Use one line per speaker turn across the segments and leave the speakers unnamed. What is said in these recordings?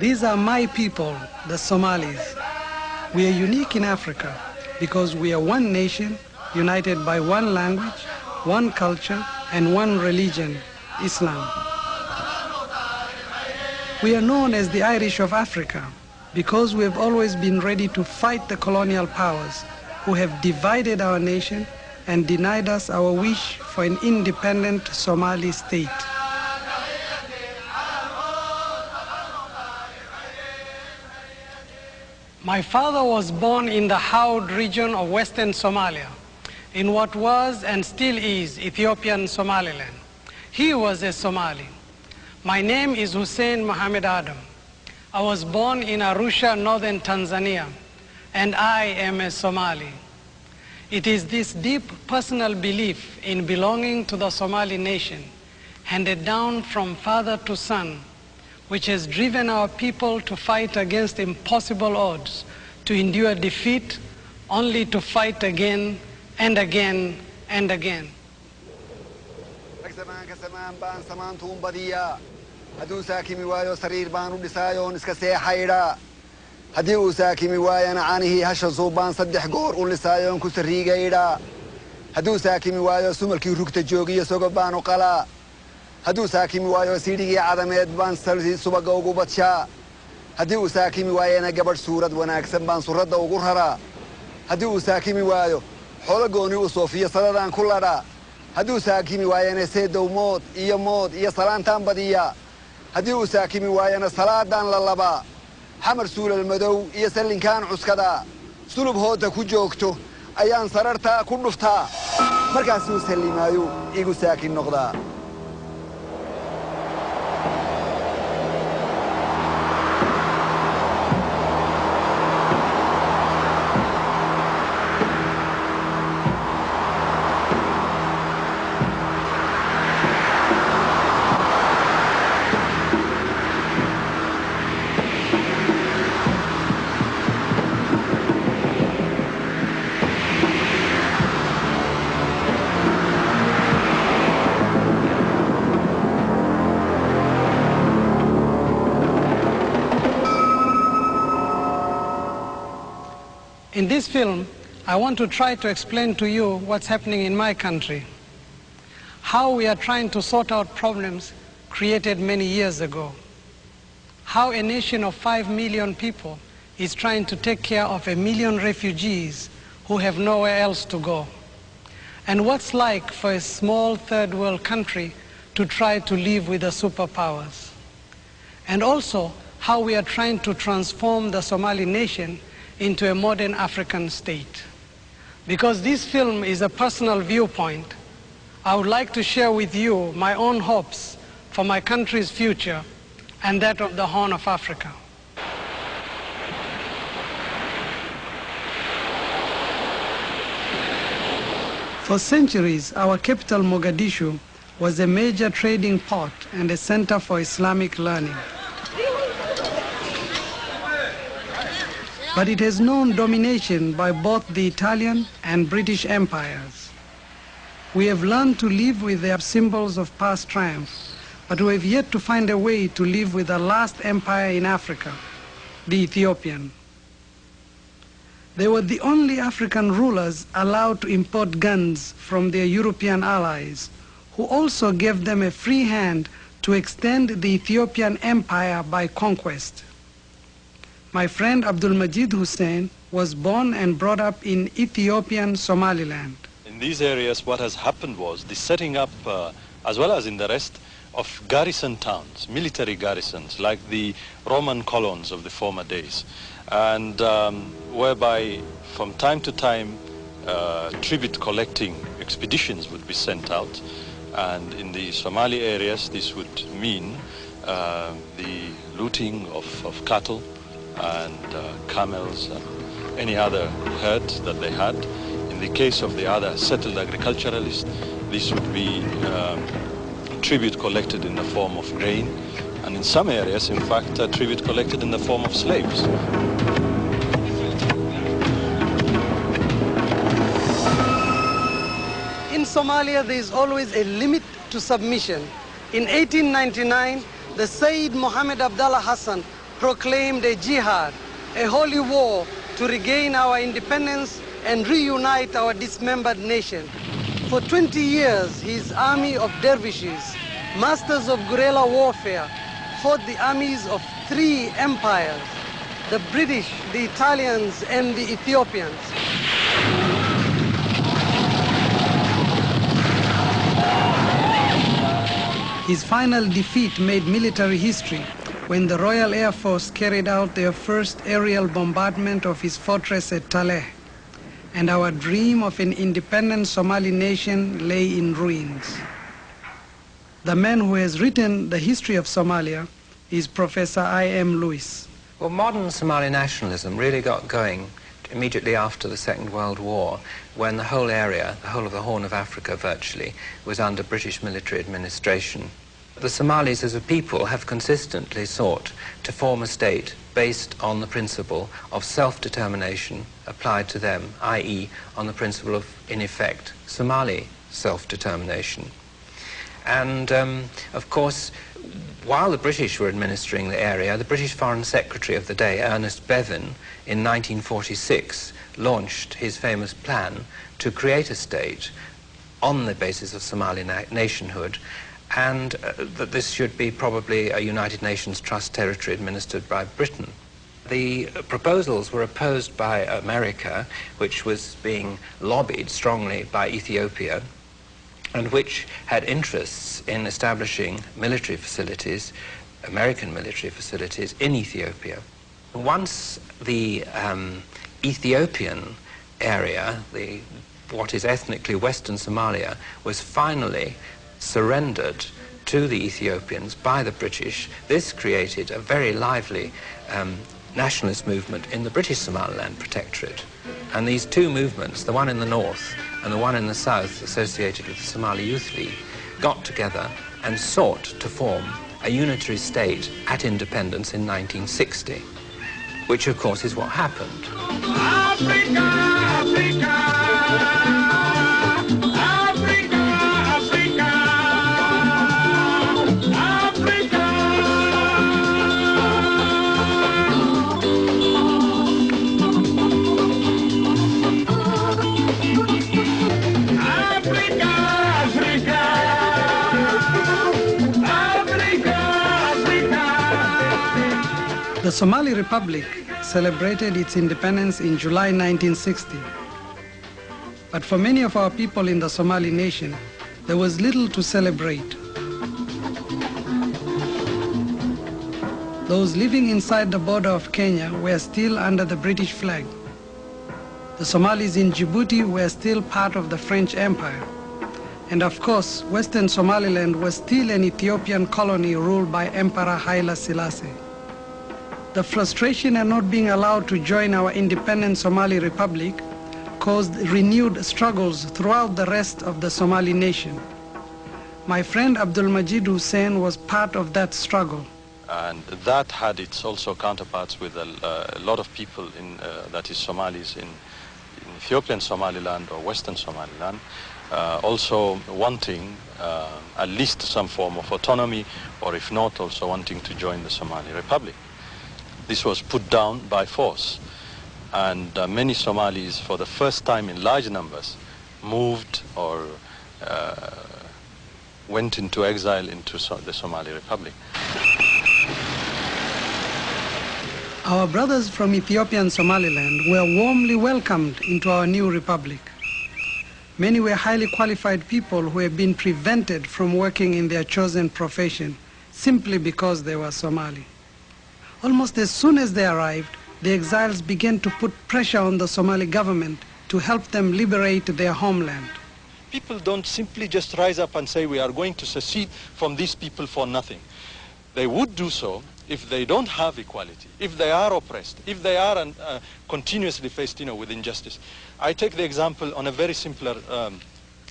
These are my people, the Somalis. We are unique in Africa because we are one nation, united by one language, one culture, and one religion, Islam. We are known as the Irish of Africa because we have always been ready to fight the colonial powers who have divided our nation and denied us our wish for an independent Somali state. My father was born in the Haud region of Western Somalia, in what was and still is Ethiopian Somaliland. He was a Somali. My name is Hussein Mohammed Adam. I was born in Arusha, northern Tanzania, and I am a Somali. It is this deep personal belief in belonging to the Somali nation, handed down from father to son, which has driven our people to fight against impossible odds, to endure defeat, only to fight again and again and again.
هدي وساكي موايا عانيه هش الزوبان صدح قور ولسايون كسريقة إيدا هدو ساكي موايا سمركي ركت جوجية سوقبان وقلا هدو ساكي موايا سيدي عدميت بان سلسي سبقا وقوبتشا هدي وساكي موايا نقبر سورة وناكسن بان سورة وقرهرا هدي وساكي موايا حولقوني وصوفية صددان كلها هدو ساكي موايا نسيد وموت إيا صلان تنبدية هدي وساكي موايا صلاة دان للبا حمر سول المدو يسلين كان عسكدا سلوب هوتا كجوكتو أيان صررتا كنفتا مركاسو سليمايو إيقو ساكن نقضا
In this film, I want to try to explain to you what's happening in my country, how we are trying to sort out problems created many years ago, how a nation of 5 million people is trying to take care of 1 million refugees who have nowhere else to go, and what's like for a small third world country to try to live with the superpowers, and also how we are trying to transform the Somali nation into a modern African state. Because this film is a personal viewpoint, I would like to share with you my own hopes for my country's future and that of the Horn of Africa. For centuries, our capital Mogadishu was a major trading port and a center for Islamic learning. But it has known domination by both the Italian and British empires. We have learned to live with their symbols of past triumph, but we have yet to find a way to live with the last empire in Africa, the Ethiopian. They were the only African rulers allowed to import guns from their European allies, who also gave them a free hand to extend the Ethiopian empire by conquest. My friend Abdul Majid Hussein was born and brought up in Ethiopian Somaliland.
In these areas, what has happened was the setting up, as well as in the rest, of garrison towns, military garrisons, like the Roman colons of the former days, and whereby from time to time tribute collecting expeditions would be sent out. And in the Somali areas, this would mean the looting of cattle and camels and any other herds that they had. In the case of the other settled agriculturalists, this would be tribute collected in the form of grain, and in some areas, in fact, tribute collected in the form of slaves.
In Somalia, there is always a limit to submission. In 1899, the Sayyid Mohammed Abdallah Hassan proclaimed a jihad, a holy war to regain our independence and reunite our dismembered nation. For 20 years, his army of dervishes, masters of guerrilla warfare, fought the armies of 3 empires, the British, the Italians, and the Ethiopians. His final defeat made military history when the Royal Air Force carried out their first aerial bombardment of his fortress at Taleh, and our dream of an independent Somali nation lay in ruins. The man who has written the history of Somalia is Professor I.M. Lewis.
Well, modern Somali nationalism really got going immediately after the Second World War, when the whole area, the whole of the Horn of Africa virtually, was under British military administration. The Somalis as a people have consistently sought to form a state based on the principle of self-determination applied to them, i.e. on the principle of, in effect, Somali self-determination. And, of course, while the British were administering the area, the British Foreign Secretary of the day, Ernest Bevin, in 1946, launched his famous plan to create a state on the basis of Somali nationhood, and that this should be probably a United Nations Trust territory administered by Britain. The proposals were opposed by America, which was being lobbied strongly by Ethiopia, and which had interests in establishing military facilities, American military facilities, in Ethiopia. Once the Ethiopian area, what is ethnically Western Somalia, was finally surrendered to the Ethiopians by the British, this created a very lively nationalist movement in the British Somaliland Protectorate. And these two movements, the one in the north and the one in the south associated with the Somali Youth League, got together and sought to form a unitary state at independence in 1960, which of course is what happened.
Africa, Africa, Africa, Africa, Africa.
The Somali Republic celebrated its independence in July 1960. But for many of our people in the Somali nation, there was little to celebrate. Those living inside the border of Kenya were still under the British flag. The Somalis in Djibouti were still part of the French Empire. And of course, Western Somaliland was still an Ethiopian colony ruled by Emperor Haile Selassie. The frustration at not being allowed to join our independent Somali Republic caused renewed struggles throughout the rest of the Somali nation. My friend Abdul Majid Hussein was part of that struggle.
And that had its also counterparts with a lot of people that is Somalis in Ethiopian Somaliland or Western Somaliland, also wanting at least some form of autonomy, or if not, also wanting to join the Somali Republic. This was put down by force, and many Somalis, for the first time in large numbers, moved or went into exile into the Somali Republic.
Our brothers from Ethiopian Somaliland were warmly welcomed into our new republic. Many were highly qualified people who had been prevented from working in their chosen profession simply because they were Somali. Almost as soon as they arrived, the exiles began to put pressure on the Somali government to help them liberate their homeland.
People don't simply just rise up and say we are going to secede from these people for nothing. They would do so if they don't have equality, if they are oppressed, if they are continuously faced with injustice. I take the example on a very simpler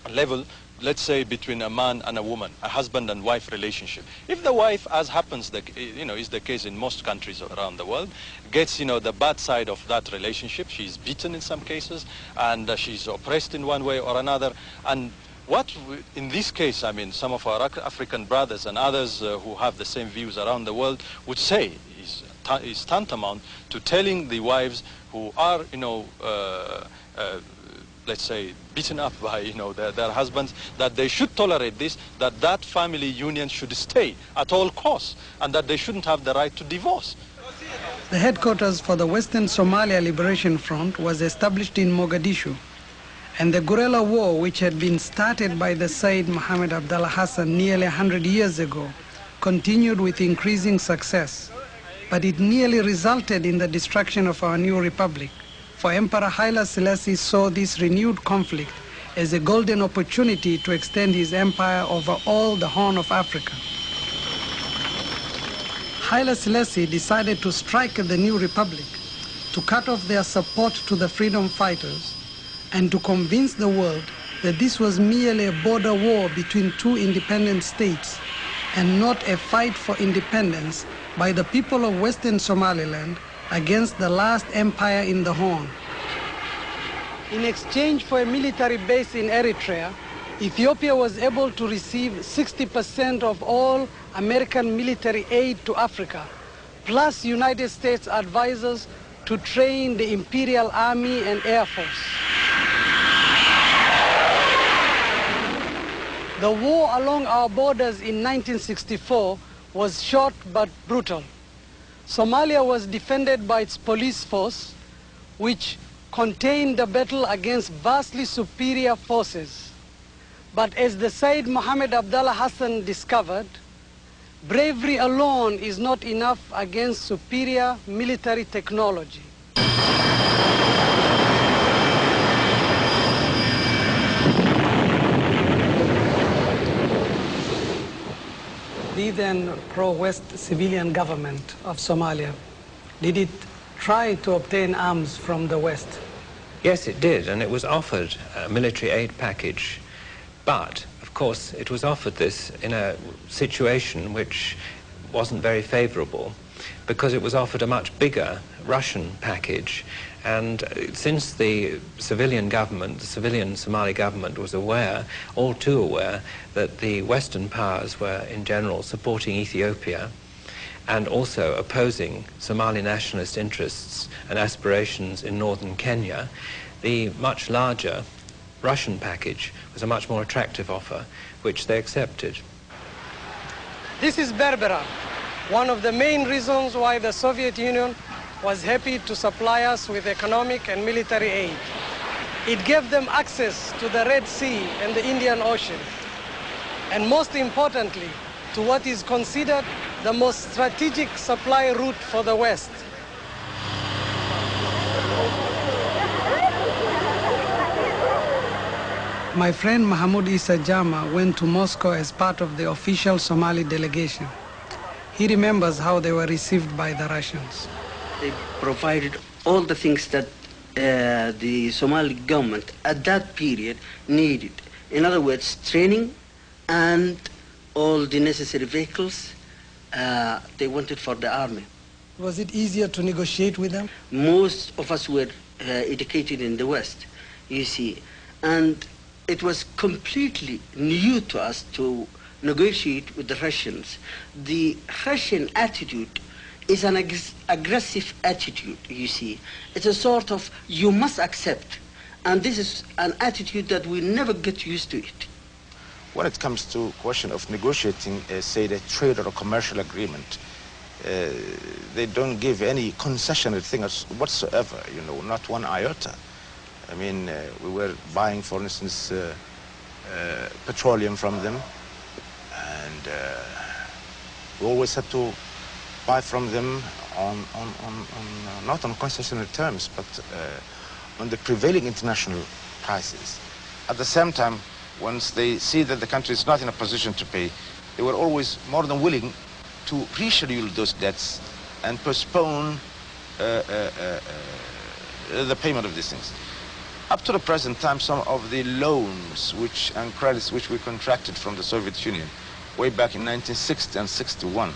level, let's say between a man and a woman, a husband and wife relationship. If the wife, as happens, is the case in most countries around the world, gets, the bad side of that relationship, she's beaten in some cases, and she's oppressed in one way or another, and in this case, some of our African brothers and others who have the same views around the world would say is is tantamount to telling the wives who are, let's say, beaten up by, their husbands, that they should tolerate this, that family union should stay at all costs, and that they shouldn't have the right to divorce.
The headquarters for the Western Somalia Liberation Front was established in Mogadishu, and the guerrilla war, which had been started by the Said Mohammed Abdallah Hassan nearly 100 years ago, continued with increasing success. But it nearly resulted in the destruction of our new republic, for Emperor Haile Selassie saw this renewed conflict as a golden opportunity to extend his empire over all the Horn of Africa. Haile Selassie decided to strike at the new republic, to cut off their support to the freedom fighters, and to convince the world that this was merely a border war between two independent states and not a fight for independence by the people of Western Somaliland against the last empire in the Horn. In exchange for a military base in Eritrea, Ethiopia was able to receive 60% of all American military aid to Africa, plus United States advisors to train the Imperial Army and Air Force. The war along our borders in 1964 was short but brutal. Somalia was defended by its police force, which contained the battle against vastly superior forces. But as the Said Mohammed Abdallah Hassan discovered, bravery alone is not enough against superior military technology. The then pro-West civilian government of Somalia, did it try to obtain arms from the West?
Yes, it did, and it was offered a military aid package. But, of course, it was offered this in a situation which wasn't very favorable, because it was offered a much bigger Russian package. And since the civilian government, the civilian Somali government, was aware, all too aware, that the Western powers were in general supporting Ethiopia and also opposing Somali nationalist interests and aspirations in northern Kenya, the much larger Russian package was a much more attractive offer, which they accepted.
This is Berbera, one of the main reasons why the Soviet Union was happy to supply us with economic and military aid. It gave them access to the Red Sea and the Indian Ocean, and most importantly, to what is considered the most strategic supply route for the West. My friend Mahmoud Issa Jama went to Moscow as part of the official Somali delegation. He remembers how they were received by the Russians.
They provided all the things that the Somali government at that period needed. In other words, training and all the necessary vehicles they wanted for the army.
Was it easier to negotiate with them?
Most of us were educated in the West, you see, and it was completely new to us to negotiate with the Russians. The Russian attitude is an aggressive attitude, you see. It's a sort of, you must accept. And this is an attitude that we never get used to it.
When it comes to question of negotiating, say, a trade or a commercial agreement, they don't give any concessionary thing whatsoever, not one iota. I mean, we were buying, for instance, petroleum from them, and we always had to buy from them not on concessionary terms, but on the prevailing international prices. At the same time, once they see that the country is not in a position to pay, they were always more than willing to reschedule those debts and postpone the payment of these things. Up to the present time, some of the loans and credits which we contracted from the Soviet Union way back in 1960 and 61,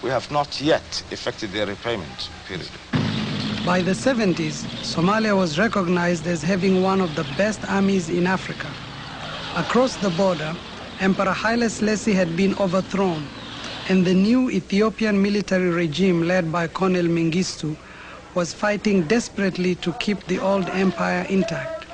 we have not yet effected their repayment period.
By the 70s, Somalia was recognized as having one of the best armies in Africa. Across the border, Emperor Haile Selassie had been overthrown, and the new Ethiopian military regime led by Colonel Mengistu was fighting desperately to keep the old empire intact.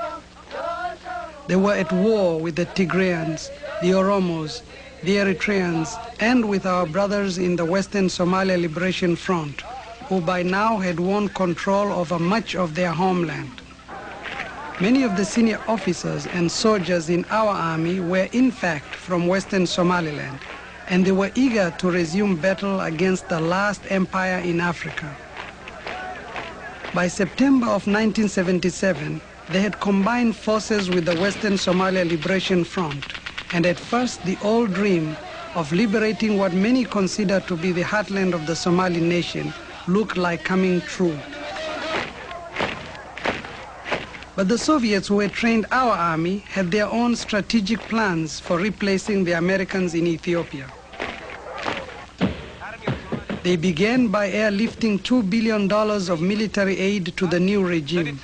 They were at war with the Tigrayans, the Oromos, the Eritreans, and with our brothers in the Western Somalia Liberation Front, who by now had won control over much of their homeland. Many of the senior officers and soldiers in our army were in fact from Western Somaliland, and they were eager to resume battle against the last empire in Africa. By September of 1977, they had combined forces with the Western Somalia Liberation Front, and at first the old dream of liberating what many consider to be the heartland of the Somali nation looked like coming true. But the Soviets who had trained our army had their own strategic plans for replacing the Americans in Ethiopia. They began by airlifting $2 billion of military aid to the new regime,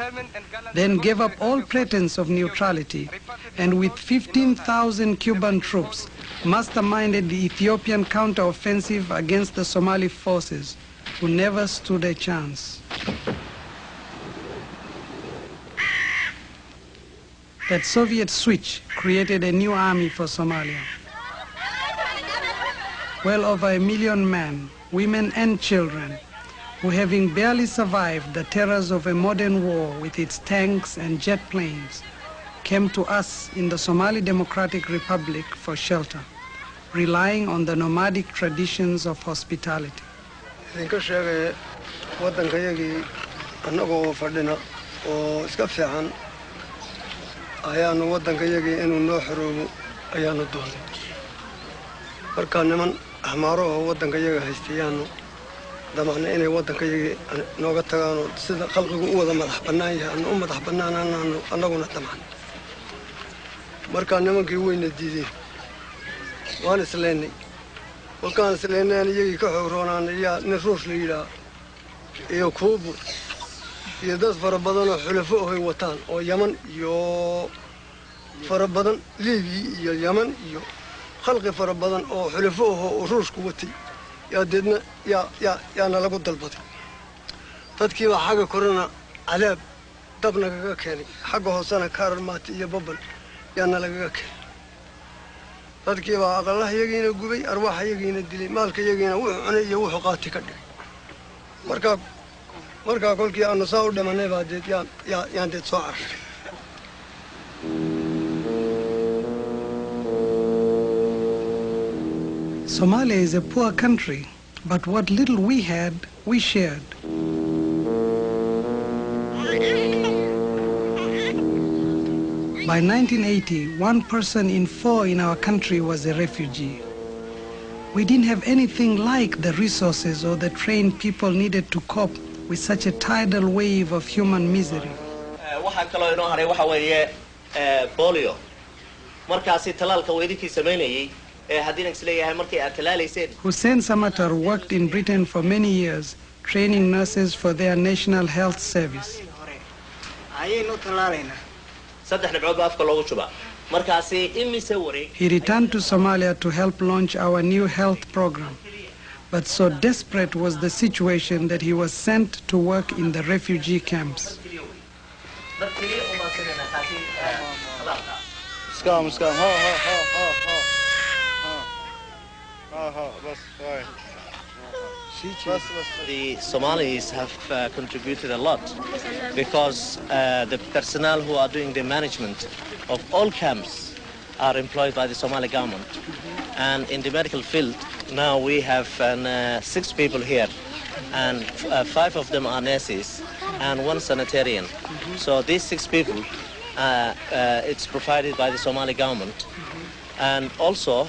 then gave up all pretense of neutrality, and with 15,000 Cuban troops, masterminded the Ethiopian counteroffensive against the Somali forces, who never stood a chance. That Soviet switch created a new army for Somalia. Well over 1 million men, women and children, who having barely survived the terrors of a modern war with its tanks and jet planes, came to us in the Somali Democratic Republic for shelter, relying on the nomadic traditions of hospitality.
ayaanu waddankayagii inuu noo xoroobo ayaanu doonay markaa niman axmaaro oo waddankayaga haystayaanu damacna inay waddankayagii nooga tagaanoo sida qalqigu u wada madax bannaan yahay anna u madax bannaanaanaanu annaguna damacna markaa nimankii weyna diideen waan isleennay kolkaan isleennayaan iyagii ka xoogroonaanay yaa nin ruush la yidhaah iyo kuubu iyo dad fara badan oo xulafo ahay wataan oo yaman iyo fara badan liibiya iyo yaman iyo khalqi fara badan oo xulafo ahoo oo ruushku watay yaa deedna yaana lagu dalbaday dadkii baa xagga korena cadaab dabna kaga keenay xagga hoosena kaarar maati iyo babal yaana lagaga keenay dadkii baa aqalaha yagiina gubay arwaaxa yagiina dilay maalka yagiina wuxuu cunay iyo wuxuu qaati ka dhigay markaa kolkii aanu saa u dhimanay baa deed yaan deed soo carray.
Somalia is a poor country, but what little we had, we shared. By 1980, 1 person in 4 in our country was a refugee. We didn't have anything like the resources or the trained people needed to cope with such a tidal wave of human misery.
waxaa kaloo inoo haray waxa weeye polio markaasi talaalka weydikii sameynayay haddii isleeyahay markay aad talaalayseen.
Hussein Samatar worked in Britain for many years, training nurses for their national health service.
ayaynu talaalayna saddex dhibcood baa afka loogu shubaa markaasi imise wareeg.
He returned to Somalia to help launch our new health program. But so desperate was the situation that he was sent to work in the refugee camps.
The Somalis have contributed a lot because the personnel who are doing the management of all camps are employed by the Somali government. And in the medical field, now we have 6 people here, and 5 of them are nurses and 1 sanitarian. So these 6 people, it's provided by the Somali government. And also,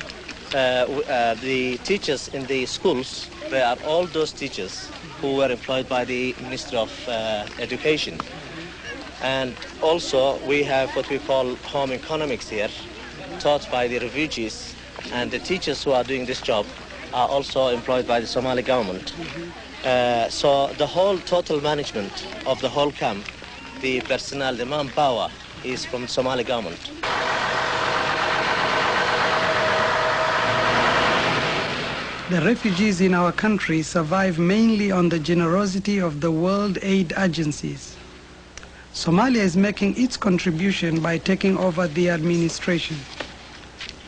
the teachers in the schools, they are all those teachers who were employed by the Ministry of Education. And also, we have what we call home economics here, taught by the refugees. And the teachers who are doing this job are also employed by the Somali government. So the whole total management of the whole camp, the personnel, the manpower, is from the Somali government.
The The refugees in our country survive mainly on the generosity of the world aid agencies. Somalia is making its contribution by taking over the administration.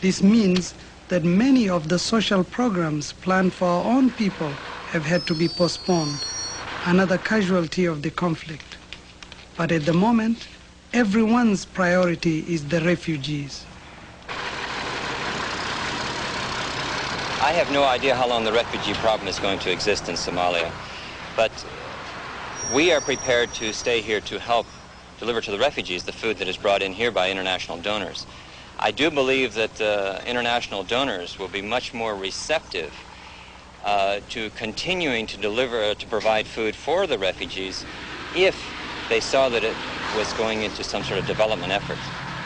This means that many of the social programs planned for our own people have had to be postponed, another casualty of the conflict. But at the moment, everyone's priority is the refugees.
I have no idea how long the refugee problem is going to exist in Somalia, but we are prepared to stay here to help deliver to the refugees the food that is brought in here by international donors. I do believe that international donors will be much more receptive to continuing to provide food for the refugees if they saw that it was going into some sort of development effort.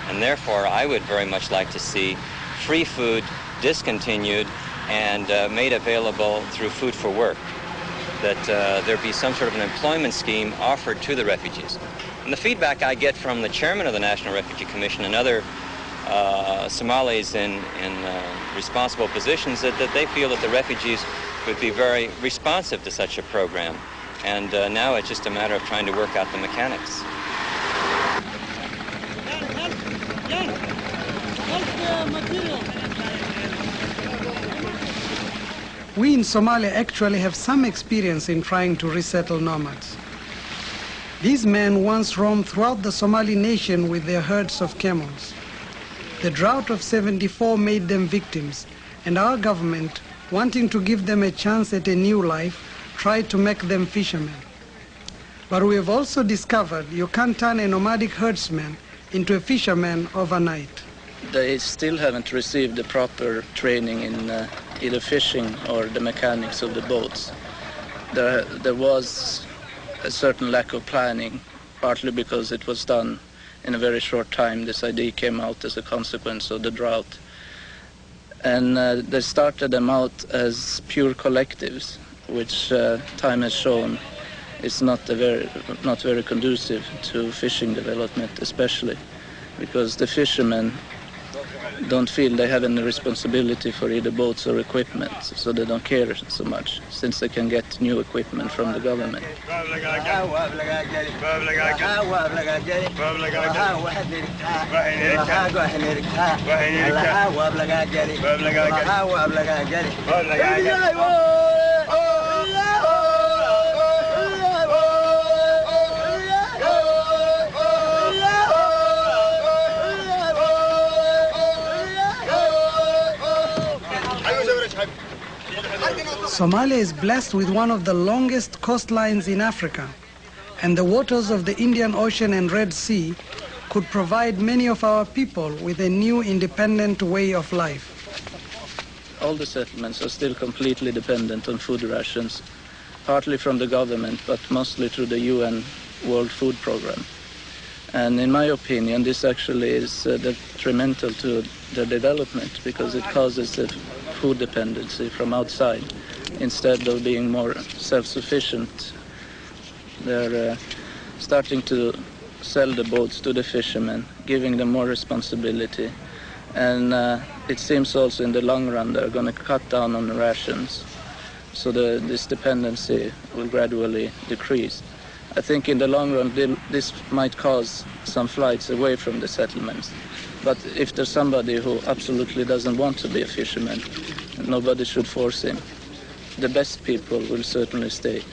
And therefore, I would very much like to see free food discontinued and made available through Food for Work, that there be some sort of an employment scheme offered to the refugees. And the feedback I get from the chairman of the National Refugee Commission and other Somalis in responsible positions that they feel that the refugees would be very responsive to such a program. And now it's just a matter of trying to work out the mechanics.
We in Somalia actually have some experience in trying to resettle nomads. These men once roamed throughout the Somali nation with their herds of camels. The drought of '74 made them victims, and our government, wanting to give them a chance at a new life, tried to make them fishermen. But we have also discovered you can't turn a nomadic herdsman into a fisherman overnight.
They still haven't received the proper training in either fishing or the mechanics of the boats. There was a certain lack of planning, partly because it was done in a very short time. This idea came out as a consequence of the drought. And they started them out as pure collectives, which time has shown is not very conducive to fishing development, especially because the fishermen don't feel they have any responsibility for either boats or equipment, so they don't care so much, since they can get new equipment from the government.
Somalia is blessed with one of the longest coastlines in Africa, and the waters of the Indian Ocean and Red Sea could provide many of our people with a new independent way of life.
All the settlements are still completely dependent on food rations, partly from the government, but mostly through the UN World Food Program. And in my opinion, this actually is detrimental to their development, because it causes a food dependency from outside instead of being more self-sufficient. They're starting to sell the boats to the fishermen, giving them more responsibility. And it seems also in the long run they're going to cut down on the rations, so this dependency will gradually decrease. I think in the long run this might cause some flights away from the settlements. But if there's somebody who absolutely doesn't want to be a fisherman, nobody should force him. The best people will certainly stay.